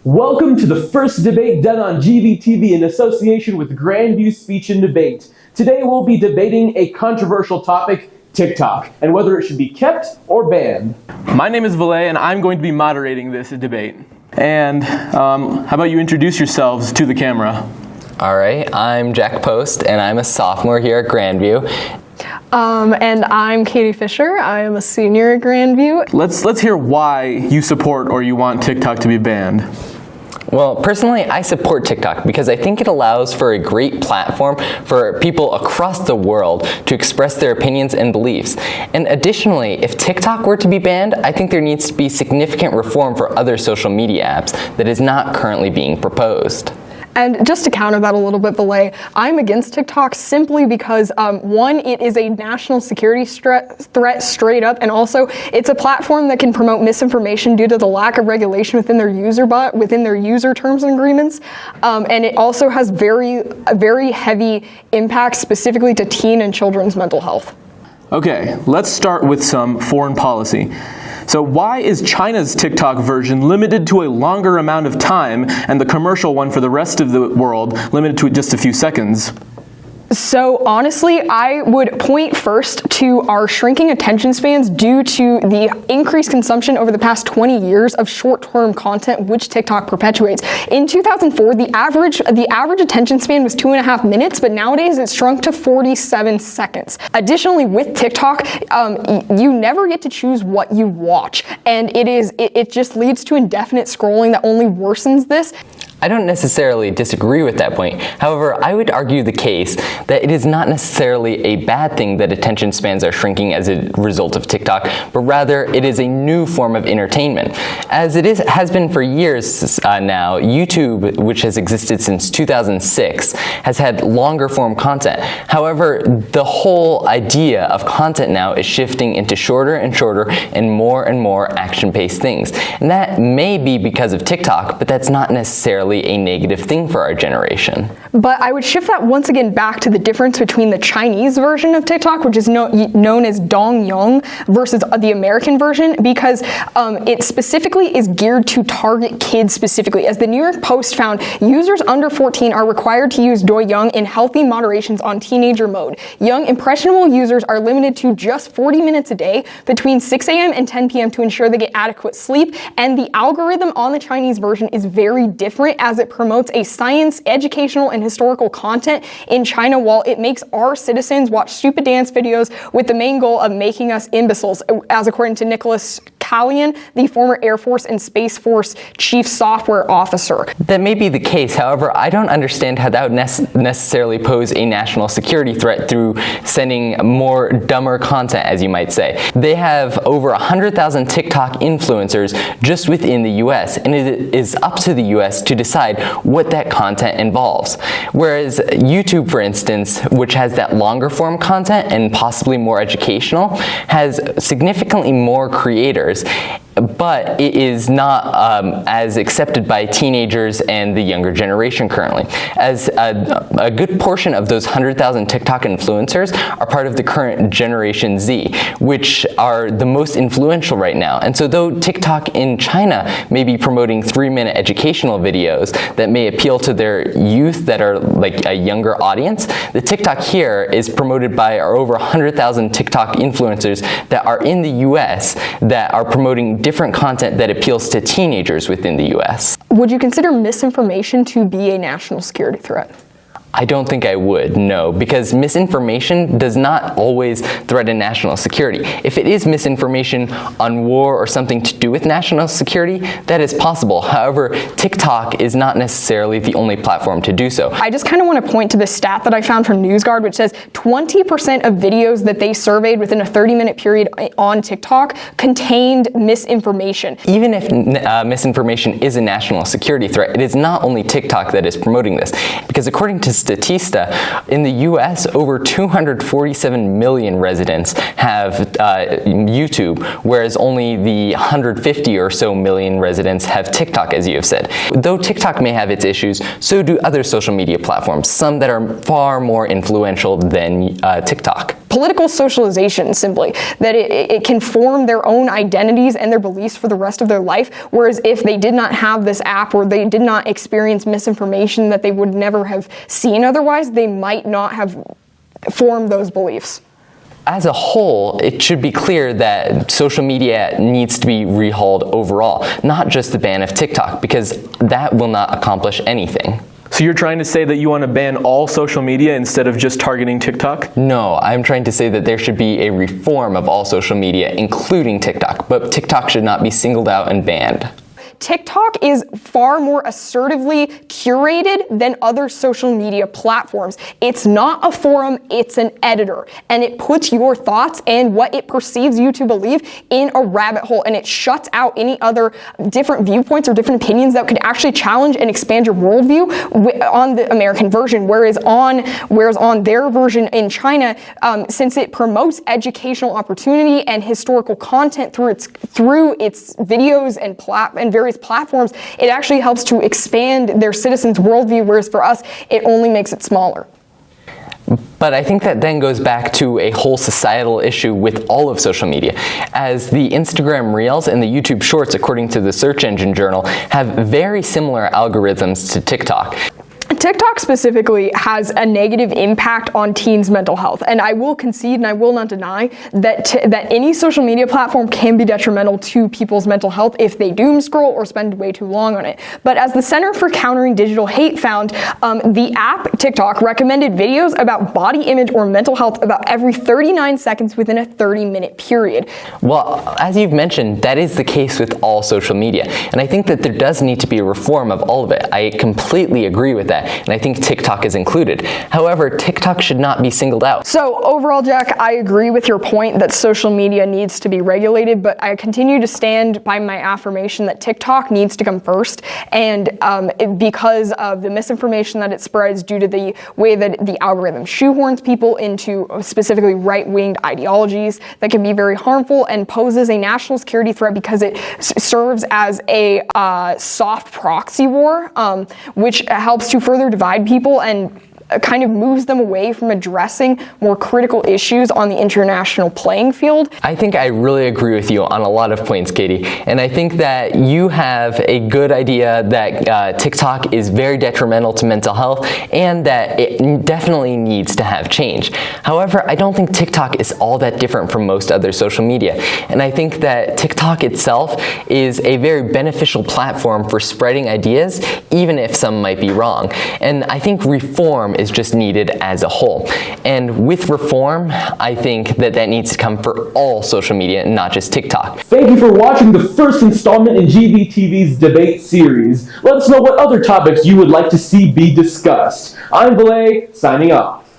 Welcome to the first debate done on GVTV in association with Grandview Speech and Debate. Today we'll be debating a controversial topic, TikTok, and whether it should be kept or banned. My name is Valet, and I'm going to be moderating this debate. And how about you introduce yourselves to the camera? All right, I'm Jack Post, and I'm a sophomore here at Grandview. And I'm Katie Fisher. I am a senior at Grandview. Let's hear why you support or you want TikTok to be banned. Well, personally, I support TikTok because I think it allows for a great platform for people across the world to express their opinions and beliefs. And additionally, if TikTok were to be banned, I think there needs to be significant reform for other social media apps that is not currently being proposed. And just to counter that a little bit, Belay, I'm against TikTok simply because, one, it is a national security threat straight up, and also it's a platform that can promote misinformation due to the lack of regulation within their user terms and agreements, and it also has very heavy impacts specifically to teen and children's mental health. Okay, let's start with some foreign policy. So why is China's TikTok version limited to a longer amount of time and the commercial one for the rest of the world limited to just a few seconds? So honestly, I would point first to our shrinking attention spans due to the increased consumption over the past 20 years of short-term content, which TikTok perpetuates. In 2004, the average attention span was 2.5 minutes, but nowadays it's shrunk to 47 seconds. Additionally, with TikTok, you never get to choose what you watch, and it just leads to indefinite scrolling that only worsens this. I don't necessarily disagree with that point. However, I would argue the case that it is not necessarily a bad thing that attention spans are shrinking as a result of TikTok, but rather it is a new form of entertainment. As it has been for years now, YouTube, which has existed since 2006, has had longer form content. However, the whole idea of content now is shifting into shorter and shorter and more action-paced things. And that may be because of TikTok, but that's not necessarily a negative thing for our generation. But I would shift that once again back to the difference between the Chinese version of TikTok, which is known as Dongyong, versus the American version, because it specifically is geared to target kids specifically. As the New York Post found, users under 14 are required to use Douyin in healthy moderations on teenager mode. Young, impressionable users are limited to just 40 minutes a day between 6 a.m. and 10 p.m. to ensure they get adequate sleep, and the algorithm on the Chinese version is very different, as it promotes a science, educational, and historical content in China, while it makes our citizens watch stupid dance videos with the main goal of making us imbeciles, as according to Nicholas Callion, the former Air Force and Space Force Chief Software Officer. That may be the case. However, I don't understand how that would necessarily pose a national security threat through sending more dumber content, as you might say. They have over 100,000 TikTok influencers just within the US, and it is up to the US to decide what that content involves. Whereas YouTube, for instance, which has that longer form content and possibly more educational, has significantly more creators, but it is not as accepted by teenagers and the younger generation currently. As a good portion of those 100,000 TikTok influencers are part of the current Generation Z, which are the most influential right now. And so though TikTok in China may be promoting 3-minute educational videos that may appeal to their youth that are like a younger audience, the TikTok here is promoted by our over 100,000 TikTok influencers that are in the US that are promoting different content that appeals to teenagers within the US. Would you consider misinformation to be a national security threat? I don't think I would, no, because misinformation does not always threaten national security. If it is misinformation on war or something to do with national security, that is possible. However, TikTok is not necessarily the only platform to do so. I just kind of want to point to the stat that I found from NewsGuard, which says 20% of videos that they surveyed within a 30-minute period on TikTok contained misinformation. Even if misinformation is a national security threat, it is not only TikTok that is promoting this, because according to Statista, in the US, over 247 million residents have YouTube, whereas only the 150 or so million residents have TikTok, as you have said. Though TikTok may have its issues, so do other social media platforms, some that are far more influential than TikTok. Political socialization, simply, that it can form their own identities and their beliefs for the rest of their life, whereas if they did not have this app or they did not experience misinformation that they would never have seen otherwise, they might not have formed those beliefs. As a whole, it should be clear that social media needs to be rehauled overall, not just the ban of TikTok, because that will not accomplish anything. So you're trying to say that you want to ban all social media instead of just targeting TikTok? No, I'm trying to say that there should be a reform of all social media, including TikTok, but TikTok should not be singled out and banned. TikTok is far more assertively curated than other social media platforms. It's not a forum, it's an editor. And it puts your thoughts and what it perceives you to believe in a rabbit hole, and it shuts out any other different viewpoints or different opinions that could actually challenge and expand your worldview on the American version, whereas on their version in China, since it promotes educational opportunity and historical content through its videos and various platforms, it actually helps to expand their citizens' worldview, whereas for us, it only makes it smaller. But I think that then goes back to a whole societal issue with all of social media, as the Instagram Reels and the YouTube Shorts, according to the Search Engine Journal, have very similar algorithms to TikTok. TikTok specifically has a negative impact on teens' mental health, and I will concede and I will not deny that any social media platform can be detrimental to people's mental health if they doom scroll or spend way too long on it. But as the Center for Countering Digital Hate found, the app TikTok recommended videos about body image or mental health about every 39 seconds within a 30-minute period. Well, as you've mentioned, that is the case with all social media, and I think that there does need to be a reform of all of it. I completely agree with that. And I think TikTok is included. However, TikTok should not be singled out. So overall, Jack, I agree with your point that social media needs to be regulated, but I continue to stand by my affirmation that TikTok needs to come first, and because of the misinformation that it spreads due to the way that the algorithm shoehorns people into specifically right-winged ideologies that can be very harmful and poses a national security threat because it serves as a soft proxy war, which helps to further divide people and kind of moves them away from addressing more critical issues on the international playing field. I think I really agree with you on a lot of points, Katie, and I think that you have a good idea that TikTok is very detrimental to mental health and that it definitely needs to have change. However, I don't think TikTok is all that different from most other social media, and I think that TikTok itself is a very beneficial platform for spreading ideas, even if some might be wrong. And I think reform is just needed as a whole. And with reform, I think that needs to come for all social media, not just TikTok. Thank you for watching the first installment in GVTV's debate series. Let us know what other topics you would like to see be discussed. I'm Valet, signing off.